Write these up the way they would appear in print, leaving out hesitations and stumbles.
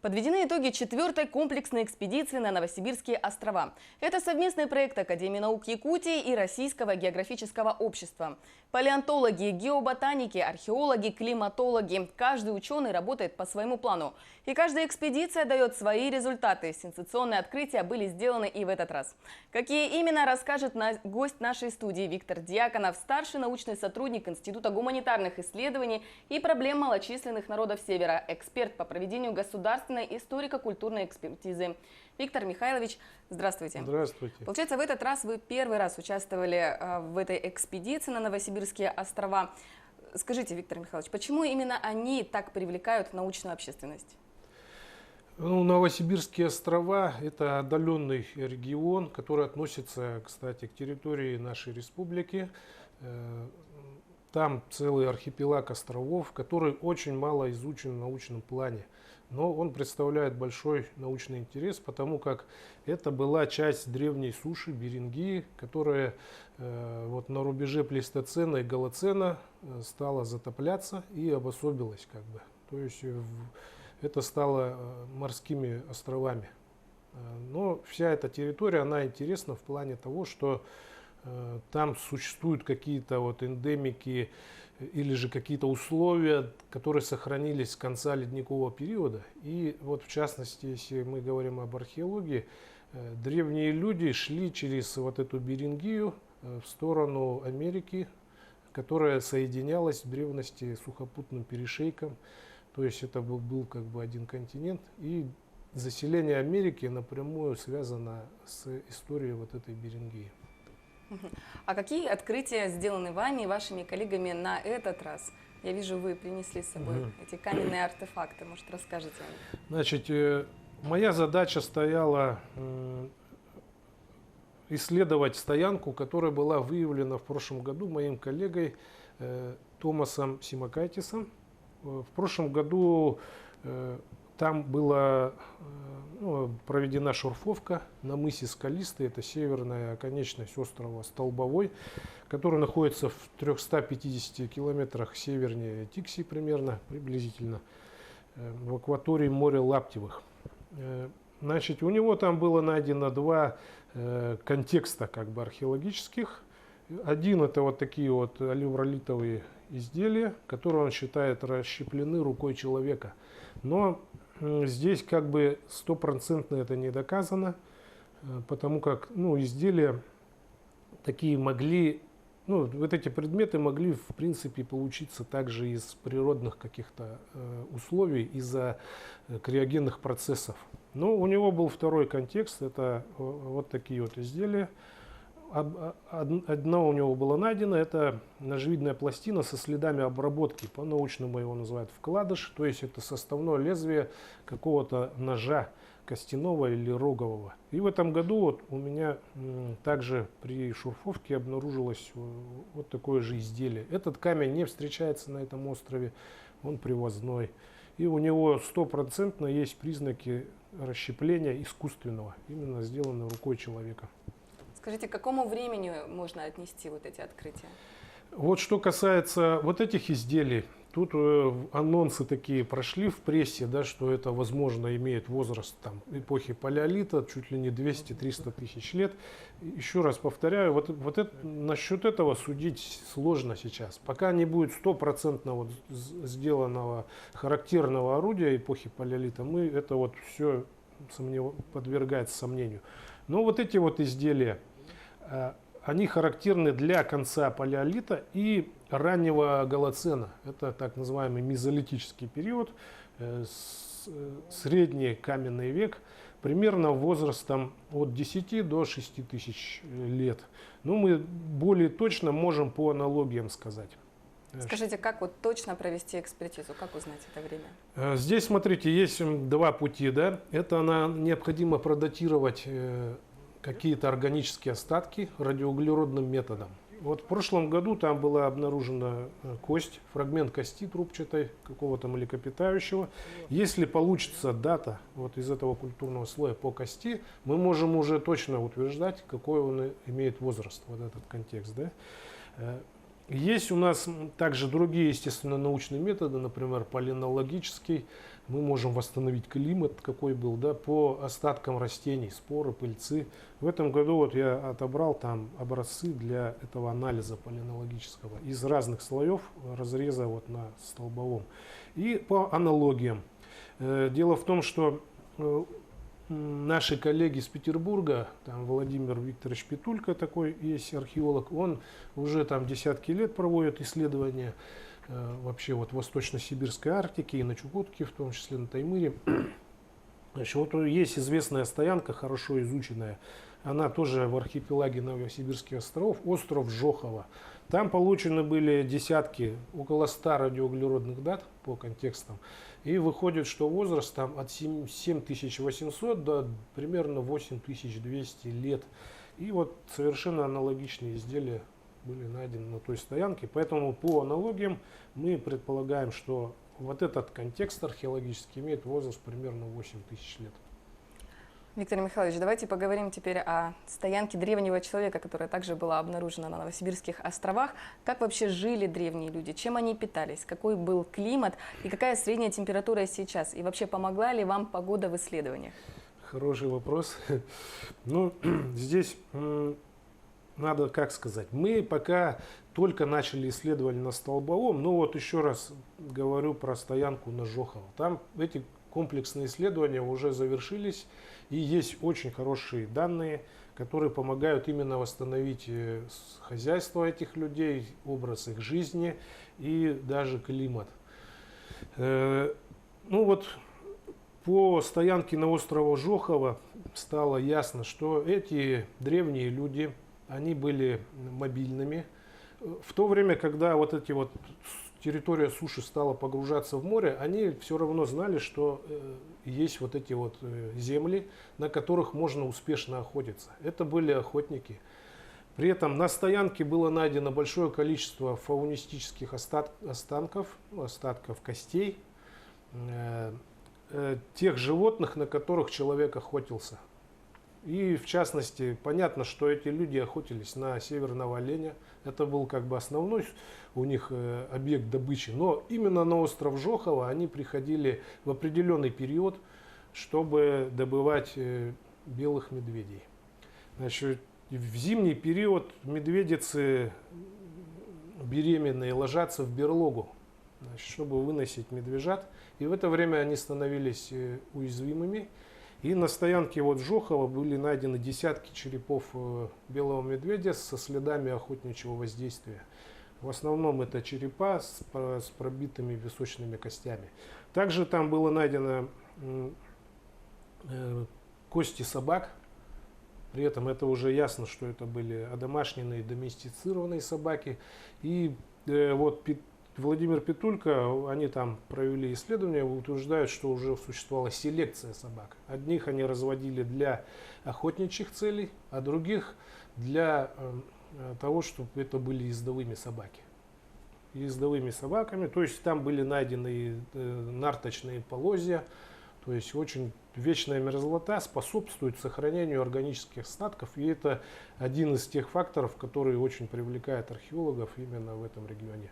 Подведены итоги 4-й комплексной экспедиции на Новосибирские острова. Это совместный проект Академии наук Якутии и Российского географического общества. Палеонтологи, геоботаники, археологи, климатологи. Каждый ученый работает по своему плану. И каждая экспедиция дает свои результаты. Сенсационные открытия были сделаны и в этот раз. Какие именно, расскажет гость нашей студии Виктор Дьяконов, старший научный сотрудник Института гуманитарных исследований и проблем малочисленных народов Севера, эксперт по проведению государственной историко-культурной экспертизы. Виктор Михайлович, здравствуйте. Здравствуйте. Получается, в этот раз вы первый раз участвовали в этой экспедиции на Новосибирские острова. Скажите, Виктор Михайлович, почему именно они так привлекают научную общественность? Ну, Новосибирские острова – это отдаленный регион, который относится, кстати, к территории нашей республики. Там целый архипелаг островов, который очень мало изучен в научном плане. Но он представляет большой научный интерес, потому как это была часть древней суши Берингии, которая вот на рубеже плейстоцена и голоцена стала затопляться и обособилась. То есть это стало морскими островами. Но вся эта территория, она интересна в плане того, что там существуют какие-то вот эндемики или же какие-то условия, которые сохранились с конца ледникового периода. И вот в частности, если мы говорим об археологии, древние люди шли через вот эту Берингию в сторону Америки, которая соединялась в древности сухопутным перешейком. То есть это был как бы один континент. И заселение Америки напрямую связано с историей вот этой Берингии. А какие открытия сделаны вами и вашими коллегами на этот раз? Я вижу, вы принесли с собой эти каменные артефакты. Может, расскажете о них? Значит, моя задача стояла исследовать стоянку, которая была выявлена в прошлом году моим коллегой Томасом Симакайтисом. В прошлом году там была проведена шурфовка на мысе Скалистый, это северная оконечность острова Столбовой, который находится в 350 километрах севернее Тикси примерно, приблизительно, в акватории моря Лаптевых. Значит, у него там было найдено два контекста как бы археологических. Один — это вот такие вот алювролитовые изделия, которые он считает расщеплены рукой человека. Но здесь как бы стопроцентно это не доказано, потому как изделия такие могли, вот эти предметы могли в принципе получиться также из природных каких-то условий, из-за криогенных процессов. Но у него был второй контекст, это вот такие вот изделия. Одно у него было найдено, это ножевидная пластина со следами обработки, по-научному его называют вкладыш, то есть это составное лезвие какого-то ножа костяного или рогового. И в этом году вот у меня также при шурфовке обнаружилось вот такое же изделие. Этот камень не встречается на этом острове, он привозной. И у него стопроцентно есть признаки расщепления искусственного, именно сделанного рукой человека. Скажите, к какому времени можно отнести вот эти открытия? Вот что касается вот этих изделий, тут анонсы такие прошли в прессе, да, что это, возможно, имеет возраст эпохи палеолита, чуть ли не 200-300 тысяч лет. Еще раз повторяю, насчет этого судить сложно сейчас. Пока не будет стопроцентно сделанного характерного орудия эпохи палеолита, это вот все подвергается сомнению. Но вот эти вот изделия, они характерны для конца палеолита и раннего голоцена. Это так называемый мезолитический период, средний каменный век, примерно возрастом от 10 до 6 тысяч лет. Но мы более точно можем по аналогиям сказать. Скажите, как вот точно провести экспертизу, как узнать это время? Здесь, смотрите, есть два пути. Да? Это необходимо продатировать какие-то органические остатки радиоуглеродным методом. Вот в прошлом году там была обнаружена кость, фрагмент кости трубчатой какого-то млекопитающего. Если получится дата вот из этого культурного слоя по кости, мы можем уже точно утверждать, какой он имеет возраст, вот этот контекст. Да? Есть у нас также другие, естественно, научные методы, например, палеонтологический. Мы можем восстановить климат, какой был, да, по остаткам растений, споры, пыльцы. В этом году вот я отобрал там образцы для этого анализа палеонтологического из разных слоев разреза вот на столбовом. И по аналогиям. Дело в том, что наши коллеги из Петербурга, там Владимир Викторович Петулька такой есть археолог, он уже там десятки лет проводит исследования вообще вот в Восточно-Сибирской Арктике и на Чукотке, в том числе на Таймыре. Значит, вот есть известная стоянка, хорошо изученная, она тоже в архипелаге Новосибирских островов, остров Жохово. Там получены были десятки, около 100 радиоуглеродных дат по контекстам. И выходит, что возраст там от 7800 до примерно 8200 лет. И вот совершенно аналогичные изделия были найдены на той стоянке. Поэтому по аналогиям мы предполагаем, что вот этот контекст археологический имеет возраст примерно 8000 лет. Виктор Михайлович, давайте поговорим теперь о стоянке древнего человека, которая также была обнаружена на Новосибирских островах. Как вообще жили древние люди? Чем они питались? Какой был климат? И какая средняя температура сейчас? И вообще помогла ли вам погода в исследованиях? Хороший вопрос. Ну, здесь надо, как сказать, мы пока только начали исследование на Столбовом, но вот еще раз говорю про стоянку на Жохово. Там эти комплексные исследования уже завершились, и есть очень хорошие данные, которые помогают именно восстановить хозяйство этих людей, образ их жизни и даже климат. Ну вот по стоянке на острове Жохово стало ясно, что эти древние люди, они были мобильными. В то время, когда вот эти вот территория суши стала погружаться в море, они все равно знали, что есть вот эти вот земли, на которых можно успешно охотиться. Это были охотники. При этом на стоянке было найдено большое количество фаунистических остатков костей тех животных, на которых человек охотился. И в частности, понятно, что эти люди охотились на северного оленя. Это был как бы основной у них объект добычи. Но именно на остров Жохово они приходили в определенный период, чтобы добывать белых медведей. Значит, в зимний период медведицы беременные ложатся в берлогу, значит, чтобы выносить медвежат. И в это время они становились уязвимыми. И на стоянке вот Жохово были найдены десятки черепов белого медведя со следами охотничьего воздействия. В основном это черепа с пробитыми височными костями. Также там было найдено кости собак. При этом это уже ясно, что это были одомашненные, доместицированные собаки. И вот Владимир Петулька, они там провели исследования, утверждают, что уже существовала селекция собак. Одних они разводили для охотничьих целей, а других для того, чтобы это были ездовыми собаки. Ездовыми собаками, то есть там были найдены нарточные полозья, то есть очень вечная мерзлота способствует сохранению органических остатков, и это один из тех факторов, которые очень привлекают археологов именно в этом регионе.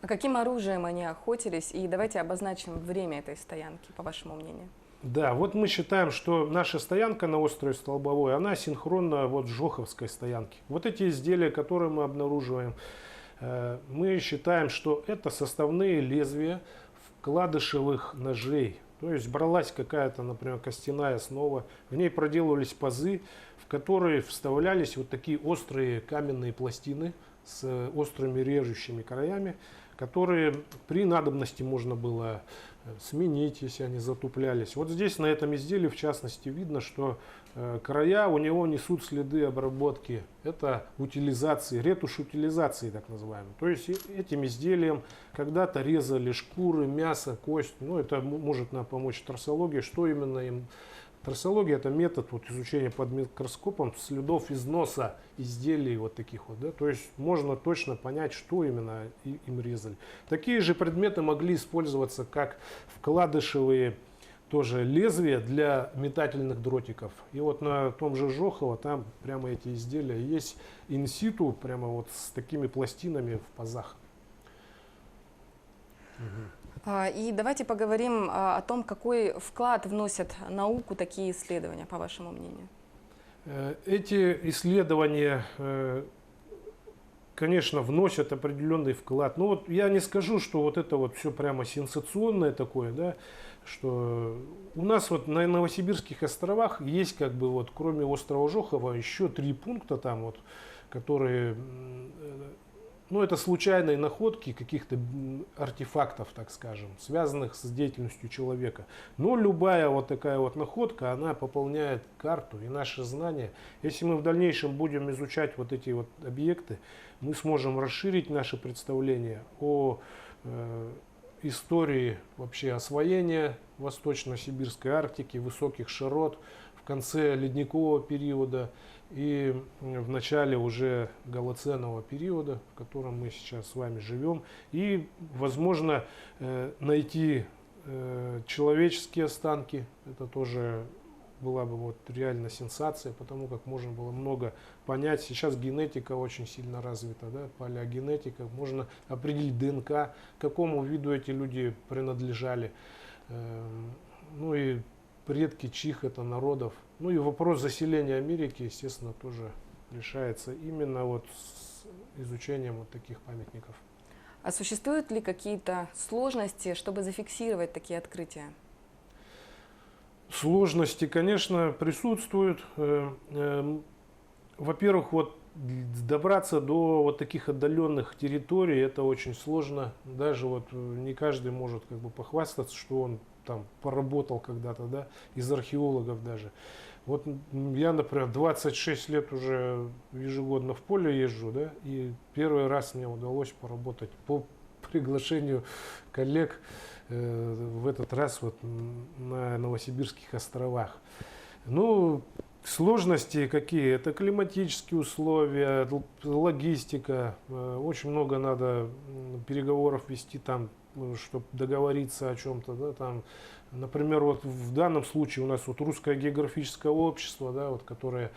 А каким оружием они охотились? И давайте обозначим время этой стоянки, по вашему мнению. Да, вот мы считаем, что наша стоянка на острове Столбовой, она синхронна вот с Жоховской стоянке. Вот эти изделия, которые мы обнаруживаем, мы считаем, что это составные лезвия вкладышевых ножей. То есть бралась какая-то, например, костяная основа, в ней проделывались пазы, в которые вставлялись вот такие острые каменные пластины с острыми режущими краями, которые при надобности можно было сменить, если они затуплялись. Вот здесь на этом изделии в частности видно, что края у него несут следы обработки. Это утилизации, ретушь утилизации так называемый. То есть этим изделием когда-то резали шкуры, мясо, кость. Ну, это может нам помочь трассология. Что именно им? Трассология — это метод вот, изучения под микроскопом следов износа изделий вот таких вот. Да? То есть можно точно понять, что именно им резали. Такие же предметы могли использоваться как вкладышевые тоже лезвие для метательных дротиков. И вот на том же Жохово там прямо эти изделия есть инситу, прямо вот с такими пластинами в пазах. И давайте поговорим о том, какой вклад вносят в науку такие исследования, по вашему мнению. Эти исследования, конечно, вносят определенный вклад. Но вот я не скажу, что вот это вот все прямо сенсационное такое, да, что у нас вот на Новосибирских островах есть как бы вот кроме острова Жохова еще 3 пункта там вот, которые, ну это случайные находки каких-то артефактов, так скажем, связанных с деятельностью человека. Но любая вот такая вот находка, она пополняет карту и наши знания. Если мы в дальнейшем будем изучать вот эти вот объекты, мы сможем расширить наше представление о истории вообще освоения Восточно-Сибирской Арктики, высоких широт в конце ледникового периода и в начале уже голоценового периода, в котором мы сейчас с вами живем. И, возможно, найти человеческие останки, это тоже была бы вот реально сенсация, потому как можно было много понять. Сейчас генетика очень сильно развита, да, палеогенетика, можно определить ДНК, к какому виду эти люди принадлежали, ну и предки чьих это народов. Ну и вопрос заселения Америки, естественно, тоже решается именно вот с изучением вот таких памятников. А существуют ли какие-то сложности, чтобы зафиксировать такие открытия? Сложности, конечно, присутствуют. Во-первых, вот добраться до вот таких отдаленных территорий это очень сложно. Даже вот не каждый может как бы похвастаться, что он там поработал когда-то, да, из археологов даже. Вот я, например, 26 лет уже ежегодно в поле езжу, да, и первый раз мне удалось поработать по приглашению коллег в этот раз вот на Новосибирских островах. Ну, сложности какие? Это климатические условия, логистика. Очень много надо переговоров вести там, чтобы договориться о чем-то, да, там. Например, вот в данном случае у нас вот Русское географическое общество, да, вот, которое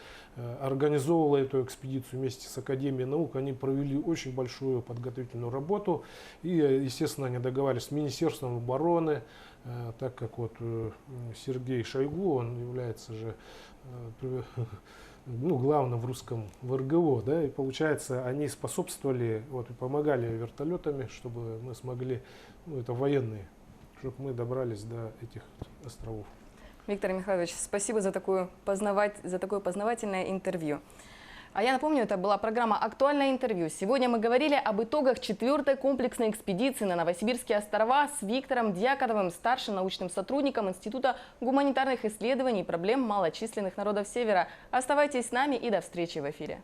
организовывало эту экспедицию вместе с Академией наук, они провели очень большую подготовительную работу. И, естественно, они договаривались с Министерством обороны, так как вот Сергей Шойгу, он является же ну, главным в русском в РГО, да, и получается, они способствовали, вот, и помогали вертолетами, чтобы мы смогли, ну, это военные, чтобы мы добрались до этих островов. Виктор Михайлович, спасибо за такое познавательное интервью. А я напомню, это была программа «Актуальное интервью». Сегодня мы говорили об итогах 4-й комплексной экспедиции на Новосибирские острова с Виктором Дьяконовым, старшим научным сотрудником Института гуманитарных исследований и проблем малочисленных народов Севера. Оставайтесь с нами и до встречи в эфире.